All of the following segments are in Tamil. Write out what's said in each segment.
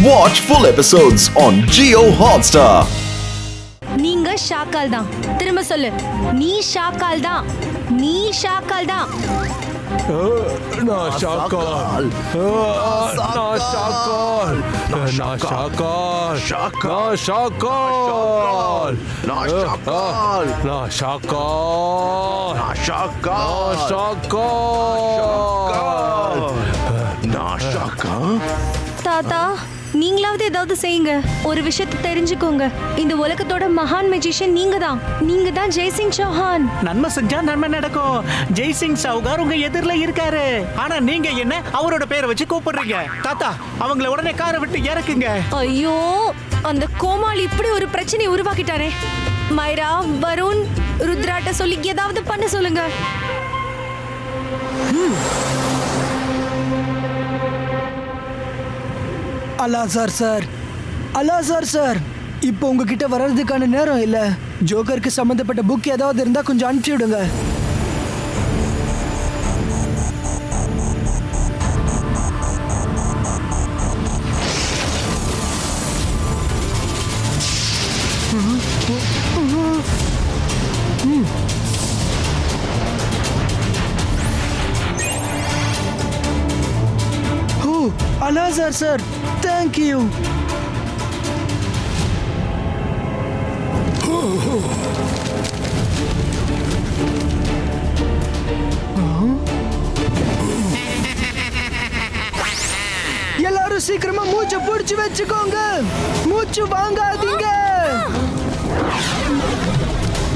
Watch full episodes on Jio Hotstar. நீங்க ஷாக்கால் தான். திரும்ப சொல்லு. நீ ஷாக்கால் தான். நீ ஷாக்கால் தான். நான் ஷாக்கால். நான் ஷாக்கால். நான் ஷாக்கால். நான் ஷாக்கால். நான் ஷாக்கால். நான் ஷாக்கால். நான் ஷாக்கால். நான் ஷாக்கால். தாத்தா, நீங்களாவது ஏதாவது செய்யுங்க. ஒரு விஷயத்தை தெரிஞ்சுக்கோங்க. இந்த உலகத்தோட மகான் மெஜிஷியன் நீங்க தான். நீங்க தான் ஜெய்சிங் சௌஹான். நன்மை செஞ்சா நன்மை நடக்கும். ஜெய்சிங் சவுகார் உங்க எதிரில இருக்காரு. ஆனா நீங்க என்ன அவரோட பேரை வச்சு கூப்பிடுறீங்க? தாத்தா, அவங்கள உடனே காரை விட்டு இறக்குங்க. ஐயோ, அந்த கோமாளி இப்படி ஒரு பிரச்சனை உருவாக்கிட்டாரே. மைரா, வருண், ருத்ராட்ட சொல்லி ஏதாவது பண்ண சொல்லுங்க. அலாசார் சார், அலாசார் சார், இப்போ உங்ககிட்ட வர்றதுக்கான நேரம் இல்ல. ஜோக்கருக்கு சம்பந்தப்பட்ட புக் ஏதாவது இருந்தா கொஞ்சம் அனுப்பிச்சு விடுங்க. அலாசார் சார், தேங்க்யூ. எல்லாரும் சீக்கிரமா மூச்சை பிடிச்சு வச்சுக்கோங்க. மூச்சு வாங்காதீங்க.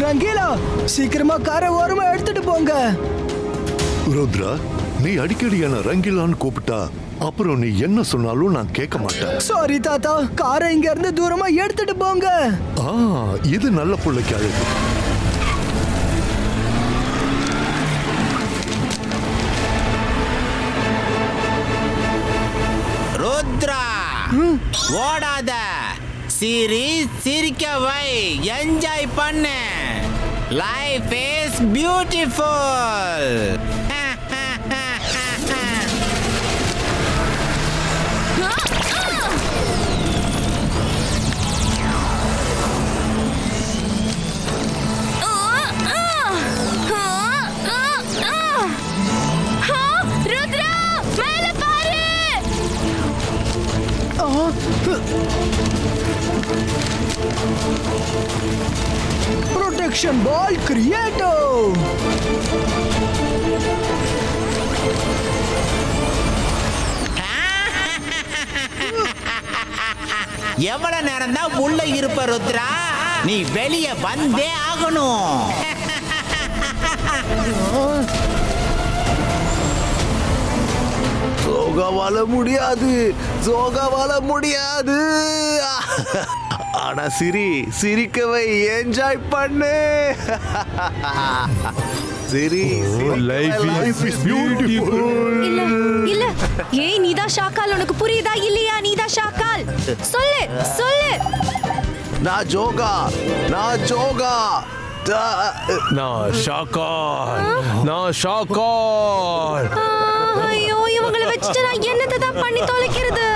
ரங்கீலா, சீக்கிரமா காரை ஓரமா எடுத்துட்டு போங்க. ருத்ரா, நீ அடிக்கடி என்ன ரங்கிலான்னு கூப்பிட்டா அப்புறம் நீ என்ன சொன்னாலும் நான் கேட்க மாட்டேன். சாரி தாத்தா, காரை இங்க இருந்து தூரமா எடுத்துட்டு போங்க. இது நல்ல பிள்ளைக்கு அழகு. ருத்ரா, ஓடாத. சிரிக்க வை, என்ஜாய் பண்ணு. Life is beautiful. Protection ball creato. எவ்வளவு நேரம் தான் உள்ள இருப்ப ருத்ரா? நீ வெளியே வந்தே ஆகணும். சோகாவால முடியாது, சோகாவால முடியாது. ஆனா சிரிக்கவை, என்ஜாய் பண்ணு. சிரி, லைஃப் இஸ் பியூட்டிஃபுல். இல்ல இல்ல, ஏய் நீதான் ஷாக்கால். உனக்கு புரியுதா இல்லையா? நீதான் ஷாக்கால். சொல்லு சொல்லு. நான் ஜோகா. நான் ஷாக்கால். நான் ஷாக்கால். ஐயோ, இவங்களை வச்சுட்டு நான் என்னத்தை தான் பண்ணி தொலைக்கிறது?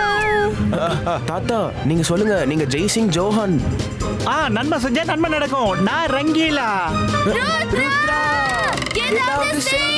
தாத்தா, நீங்க சொல்லுங்க. நீங்க ஜெய்சிங் ஜோஹான். நன்மை செஞ்சா நன்மை நடக்கும். நான் ரங்கீலா. ருத்ரா, ஏதாவது செய்.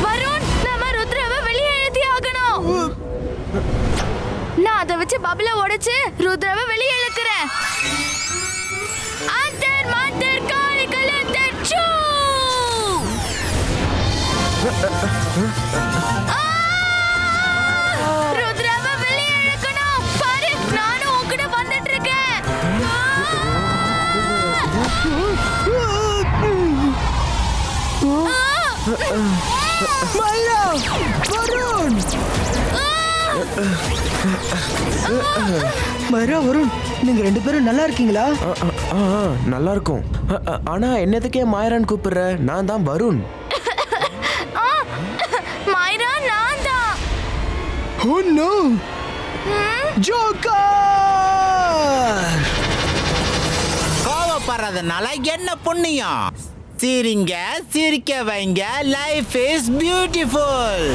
வருண், நம்ம ருத்ராவை வெளியே எழுதி ஆகணும். நான் அதை வச்சு பப்ள உடைச்சு ருத்ராவை வெளியே இழுக்கிறேன். அந்தர் மந்தர் காளிகள் அந்தர் சூ. ருத்ராவை வெளியே இழுக்கணும். பாரு, நானும் உன்கிட்ட வந்துட்டு இருக்கேன். மைரா, வருண். மைரா வருண், நீங்க 2 பேரும் நல்லா இருக்கீங்களா? நல்லா இருக்கும். ஆனா என்னதுக்கே மாயரான் கூப்பிடுற? நான் தான் வருண். மைரா நான் தான். Oh no, joker! கோவப்படுறதுனால என்ன புண்ணியம்? சிரிங்க, சிரிக்க வைங்க. Life is beautiful.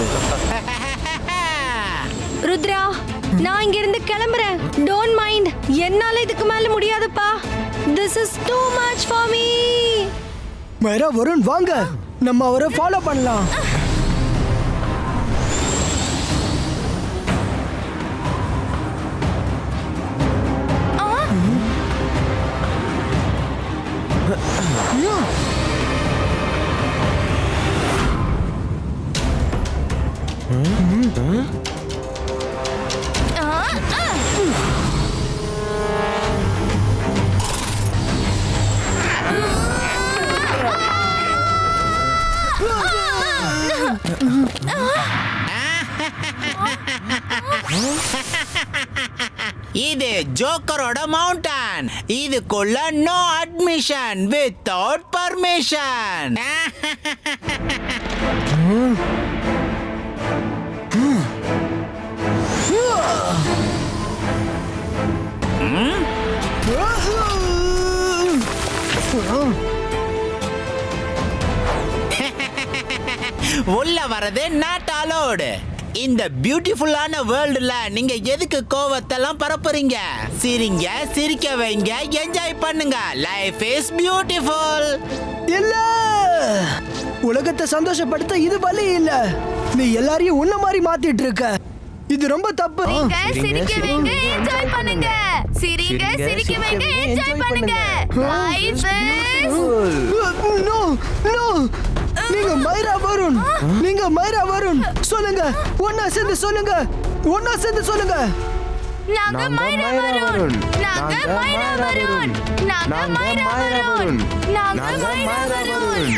ருத்ரா, நான் இங்க இருந்து கிளம்புறேன். Don't mind. என்னால இதுக்கு மேல முடியாதுப்பா. This is too much for me. மைரா Varun வாங்க, நம்ம அவரை ஃபாலோ பண்ணலாம். இது ஜோக்கரோட மவுண்டன். இதுக்குள்ள நோ அட்மிஷன் வித்தவுட் பர்மிஷன். உள்ள வரது நாட் அலோடு. இந்த பியூட்டிஃபுல்லான வேர்ல்டுல நீங்க எதுக்கு கோவத்தெல்லாம் பரப்புறீங்க? சிரிங்க, சிரிக்க வைங்க, என்ஜாய் பண்ணுங்க. Life is beautiful. இல்ல, உலகத்தை சந்தோஷப்படுத்த இது வழி இல்ல. நீ எல்லாரையும் உன்ன மாதிரி மாத்திட்டு இருக்க. இது ரொம்ப தப்பு. சிரிங்க, சிரிக்க வைங்க, என்ஜாய் பண்ணுங்க. சிரிங்க, சிரிக்க வைங்க, என்ஜாய் பண்ணுங்க. லைஃப் இஸ் நோ நோ, நீங்க மைரா வருண், நீங்க மைரா வருண். சொல்லுங்க, ஒன்னா சேர்ந்து சொல்லுங்க, ஒன்னா சேர்ந்து சொல்லுங்க. நாங்க மைரா வருண், நாங்க மைரா வருண், நாங்க மைரா வருண், நாங்க மைரா வருண்.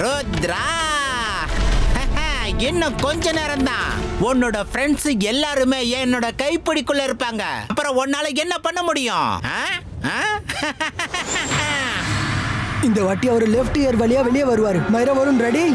ருத்ரா, இன்னும் கொஞ்ச நேரம் தான். உன்னோட ஃப்ரெண்ட்ஸ் எல்லாருமே என்னோட கைப்பிடிக்குள்ள இருப்பாங்க. அப்புறம் உன்னால என்ன பண்ண முடியும்? இந்த வாட்டி அவர் லெஃப்ட் இயர் வழியா வெளியே வருவாரு. மைரா வருண் ரெடி?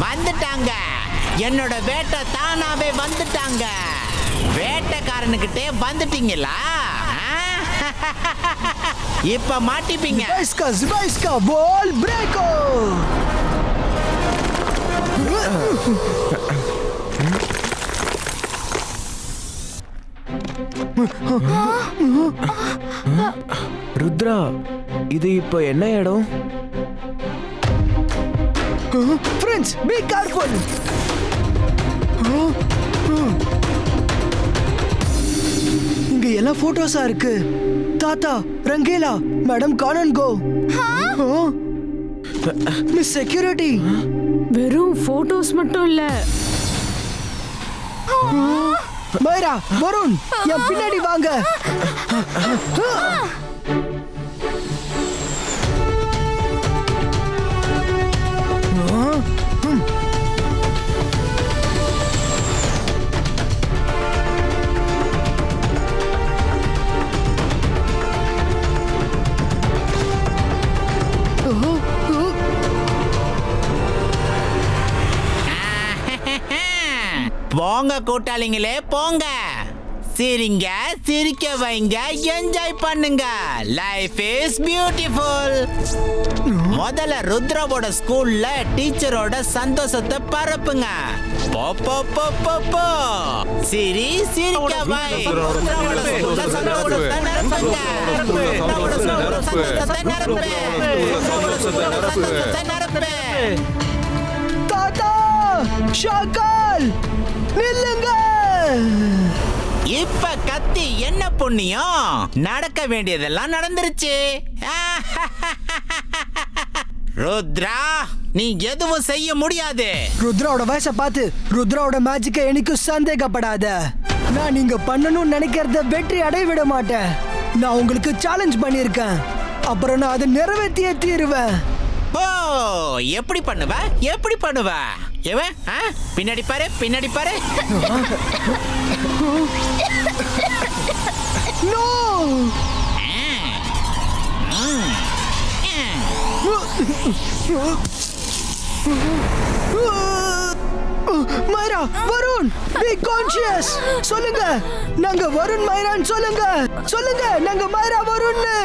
வந்துட்டாங்க. என்னோட வேட்டை தானாவே வந்துட்டாங்க. வேட்டைக்காரனுக்கிட்டே வந்துட்டீங்களா? இப்ப மாட்டிப்பீங்க. Zibaiska, ball breako. ருத்ரா, இது இப்போ என்ன இடம்? Friends, be careful. இங்க எல்லாம் போட்டோஸா இருக்கு. தாத்தா, Rangeela, madam Kanungo. Miss security. வெறும் போட்டோஸ் மட்டும் இல்ல. மைரா, வருண், என் பின்னாடி வாங்க. போங்க கூட்டாளிங்களே, போங்க. சிரிங்க, சிரிக்க வைங்க, என்ஜாய் பண்ணுங்க. Life is beautiful. முதல்ல ருத்ராவோட ஸ்கூல்ல டீச்சரோட சந்தோஷத்தை பரப்புங்க. போ போ போ போ போ. சிரி சிரிக்க வை. ருத்ராவோட ஸ்கூல்ல சந்தோஷத்தை நிரப்புங்க. ருத்ராவோட ஸ்கூல்ல சந்தோஷத்தை நிரப்பு. ருத்ராவோட ஸ்கூல்ல சந்தோஷத்தை நிரப்பு. தாத்தா ஷாக்கால் நில்லுங்க. இப்ப கத்தி என்ன புண்ணியம்? நடக்க வேண்டியதெல்லாம் நடந்துருச்சு. ருத்ரா, நீ எதுவும் செய்ய முடியாது. ருத்ராவோட வயசை பார்த்து ருத்ராவோட மேஜிக்கை எனக்கும் சந்தேகப்படாத. நான் நீங்க பண்ணணும்னு நினைக்கிறத வெற்றி அடைய விட மாட்டேன். நான் உங்களுக்கு சேலஞ்ச் பண்ணியிருக்கேன், அப்புறம் நான் அதை நிறைவேற்றியே தீருவேன். ஓ, எப்படி பண்ணுவ? எப்படி பண்ணுவ? எவன் பின்னாடி பாரு, பின்னாடி பாரு. No! Myra, Varun, be conscious. சொல்லுங்க, நாங்க வருண் மைரான்னு சொல்லுங்க. சொல்லுங்க, நாங்க மைரா வருண்னு.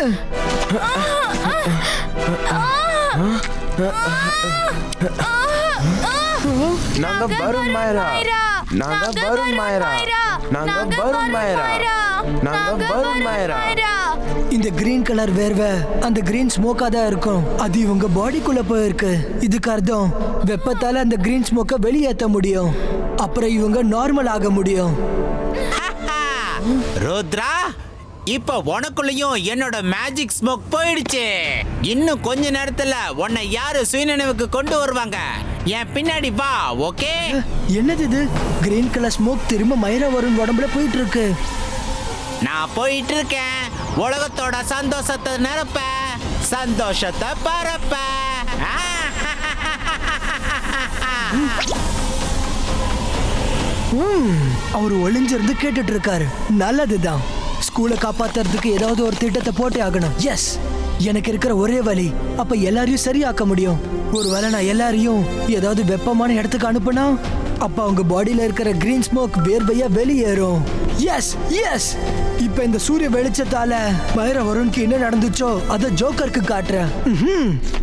நாங்க வருண் மைரா, நாங்க வருண் மைரா, நாங்க வருண் மைரா, நாங்க வருண் மைரா. இந்த கிரீன் கலர் வேர்வை அந்த கிரீன் ஸ்மோக்கா தான் இருக்கும். அது இவங்க பாடிக்குள்ள போயிருக்கு. இதுக்கு அர்த்தம் வெப்பத்தால அந்த கிரீன் ஸ்மோக்கை வெளியேற்ற முடியும். அப்புறம் இவங்க நார்மல் ஆக முடியும். ருத்ரா, இப்ப உனக்குள்ளயும் என்னோட மேஜிக் ஸ்மோக் போயிடுச்சு. இன்னும் கொஞ்ச நேரத்துல உன்னை யாரு சுயநினைவுக்கு கொண்டு வருவாங்க. என் பின்னாடி வா, ஓகே? என்னது இது? கிரீன் கலர் ஸ்மோக் திரும்ப மைரா வருண் உடம்புல போயிட்டு இருக்கு. நான் போயிட்டு இருக்கேன். உலகத்தோட சந்தோஷத்தை நிரப்ப, சந்தோஷத்தை பரப்ப. அவர் ஒளிஞ்சிருந்து கேட்டுட்டு இருக்காரு. நல்லதுதான். ஸ்கூலை காப்பாத்துறதுக்கு ஏதாவது ஒரு திட்டத்தை போட்டே ஆகணும். எஸ், எனக்கு இருக்கிற ஒரே வழி அப்ப எல்லாரையும் சரியாக்க முடியும். ஒருவேளை நான் எல்லாரையும் ஏதாவது வெப்பமான இடத்துக்கு அனுப்புனா அப்ப அவங்க பாடியில இருக்கிற கிரீன் ஸ்மோக் வேர்வையா வெளியேறும். எஸ் எஸ், இப்ப இந்த சூரிய வெளிச்சத்தால மைரா வருண்க்கு என்ன நடந்துச்சோ அத ஜோக்கருக்கு காட்டுறேன்.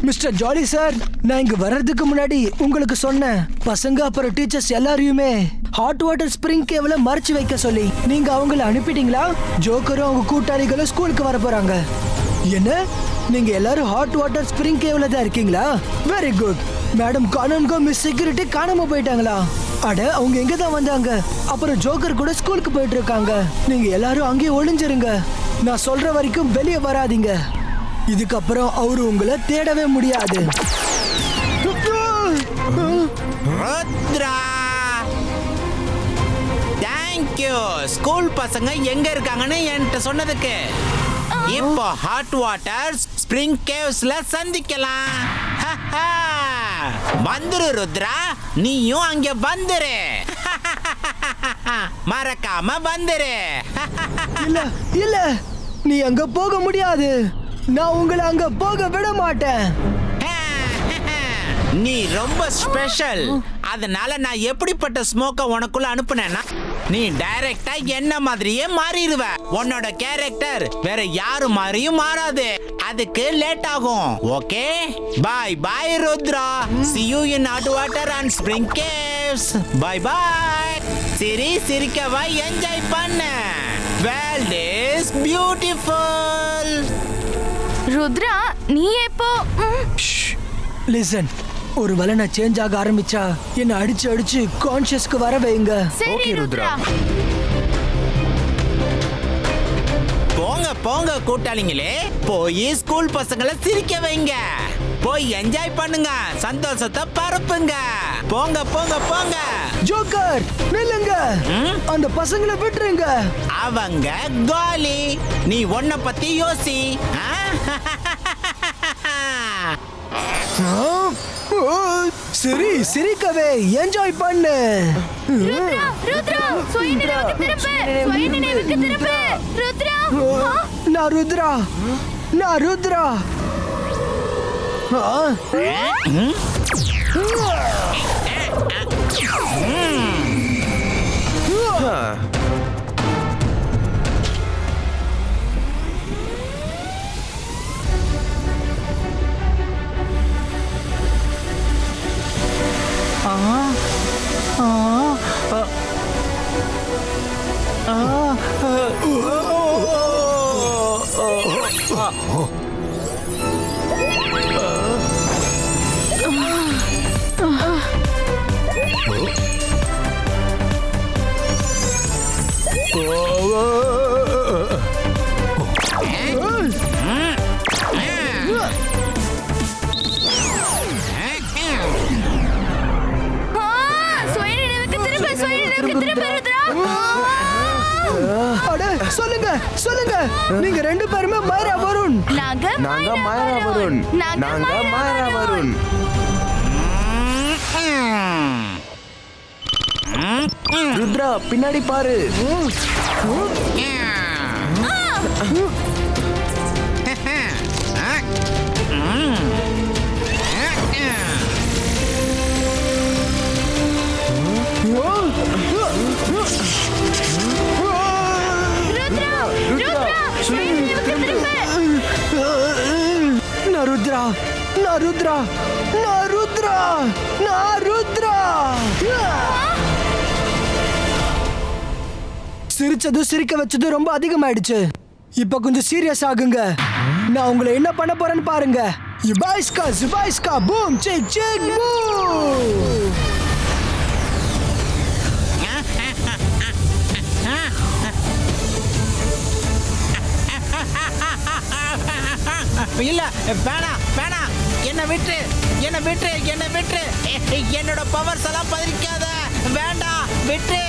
மிஸ்டர் ஜாலி சார், நான் இங்க வர்றதுக்கு முன்னாடி உங்களுக்கு சொன்னேன், பசங்க அப்புறம் டீச்சர்ஸ் எல்லாரையுமே ஹாட் வாட்டர் ஸ்ப்ரிங் கேவ்ல மறைச்சு வைக்க சொல்லி. நீங்க அவங்கள அனுப்பிட்டீங்களா? ஜோக்கரும் அவங்க கூட்டாளிகளும் ஸ்கூலுக்கு வர போறாங்க. என்ன, நீங்க எல்லாரும் ஹாட் வாட்டர் ஸ்ப்ரிங் கேவ்ல தான் இருக்கீங்களா? Very good. Madam Kanungo miss security காணாம போயிட்டாங்களா? அட, அவங்க எங்க தான் வந்தாங்க. அப்புறம் ஜோக்கர் கூட ஸ்கூலுக்கு போயிட்டு இருக்காங்க. நீங்க எல்லாரும் அங்கேயே ஒளிஞ்சிருங்க. நான் சொல்ற வரைக்கும் வெளியே வராதீங்க. இதுக்கப்புறம் அவரு உங்களை தேடவே முடியாது. ருத்ரா, தேங்க்யூ. ஸ்கூல் பசங்க எங்க இருக்காங்கன்னு என்கிட்ட சொன்னதுக்கு. இப்போ ஹாட் வாட்டர் ஸ்ப்ரிங் கேவ்ஸ்ல சந்திக்கலாம். வந்துரு ருத்ரா, நீயும் அங்க வந்துரு. மறக்காம வந்துரு. இல்ல இல்ல, நீ அங்க போக முடியாது. நான் உங்களை அங்க போக விட மாட்டேன். நீ ரொம்ப ஸ்பெஷல். அதனால நான் எப்படிப்பட்ட ஸ்மோக்க உனக்குள்ள அனுப்புனேன்னா நீ டைரக்டா என்ன மாதிரியே மாறிடுவ. உன்னோட கேரக்டர் வேற யாரு மாதிரியும் மாறாது. அதுக்கு லேட் ஆகும். Okay, bye bye Rudra. see you in hot water and spring caves. Bye bye. சிரி சிரிக்கவா, என்ஜாய் பண்ணு. world is beautiful. ருத்ரா, நீ எப்போ? லிசன், ஒருவேளை நான் சேஞ்ச் ஆக ஆரம்பிச்சா என்ன அடிச்சு அடிச்சு கான்ஷியஸ்க்கு வர வைங்க. சரி ருத்ரா. போங்க போங்க கூட்டாளிங்களே, போய் ஸ்கூல் பசங்களை சிரிக்க வைங்க. போய் என்ஜாய் பண்ணுங்க, சந்தோஷத்தை பரப்புங்க. போங்க போங்க போங்க. ஜோக்கர், நில்லுங்க. அந்த பசங்களை விட்டுருங்க. அவங்க காலி. நீ உன்னை பத்தி யோசி. சரி, சிரிக்கவே என்ஜாய் பண்ணு. ருத்ரா, ருத்ரா, சுயநினைவுக்கு திருப்பு. சுயநினைவுக்கு திருப்பு. ருத்ரா. நான் ருத்ரா, நான் ருத்ரா. திரும்ப ருத்ரா அட சொல்லுங்க சொல்லுங்க நீங்க ரெண்டு பேருமே மைரா வருண். நாங்க நாங்க மாயரா வருண். நாங்க மாயரா வருண். ருத்ரா பின்னாடி பாரு. நான் ருத்ரா நான் ருத்ரா நான் ருத்ரா நான் ருத்ரா. சிரிச்சதும் சிரிக்க வச்சதும் ரொம்ப அதிகமாயிடுச்சு. இப்ப கொஞ்சம் சீரியஸ் ஆகுங்க. நான் உங்களை என்ன பண்ண போறேன்னு பாருங்க. யுபாய்ஸ்கா ஜுபாய்ஸ்கா பூம் சிக் சிக் பூம். இல்ல வேணாம் வேணாம், என்ன விட்டு என்ன விட்டு என்ன விட்டு, என்னோட பவர்ஸ் எல்லாம் பதிரிக்காத, வேண்டாம் விட்டு.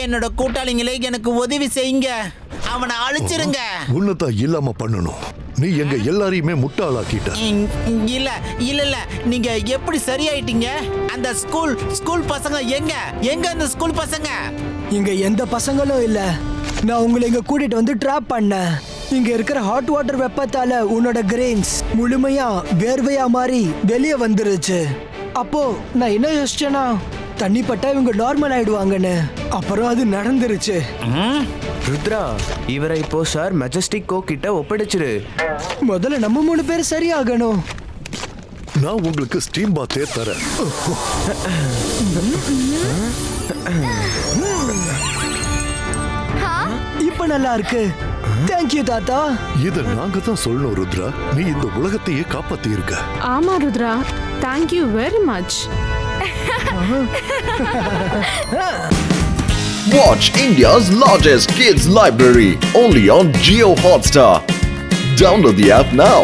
என்னோட கூட்டாளிங்களே எனக்கு உதவி செய்யுங்க, அவனை அழிச்சிருங்க. உன்னதான் இல்லாம பண்ணணும். நீ எங்க எல்லாரையுமே முட்டாளாக்கிட்ட. இல்ல இல்ல இல்ல, நீங்க எப்படி சரியாயிட்டீங்க? அந்த ஸ்கூல் பசங்க எங்க எங்க அந்த ஸ்கூல் பசங்க? இங்க எந்த பசங்களும் இல்ல. நான் உங்களை இங்க கூட்டிட்டு வந்து ட்ராப் பண்ணேன். இங்க இருக்கிற ஹாட் வாட்டர் வெப்பத்தால உன்னோட கிரெயின்ஸ் முழுமையா வேர்வையா மாறி வெளியே வந்துருச்சு. அப்போ நான் என்ன யோசிச்சேன்னா, தண்ணி பட்டா இவங்க நார்மல் ஆயிடுவாங்கன்னு. அப்புறம் அது நடந்துருச்சு. ருத்ரா இவரை இப்போ சார் மெஜஸ்டிக் கோ கிட்ட ஒப்படைச்சிரு. முதல்ல நம்ம 3 பேர் சரியாகணும். நான் உங்களுக்கு ஸ்டீம் பாத்தே தரேன். இப்ப நல்லா இருக்கு. தேங்க்யூ தாத்தா. இத நாங்க தான் சொல்லணும் ருத்ரா. நீ இந்த உலகத்தையே காப்பாத்தி இருக்க. ஆமா Rudra, thank you very much. Watch India's largest kids library only on Jio Hotstar. Download the app now.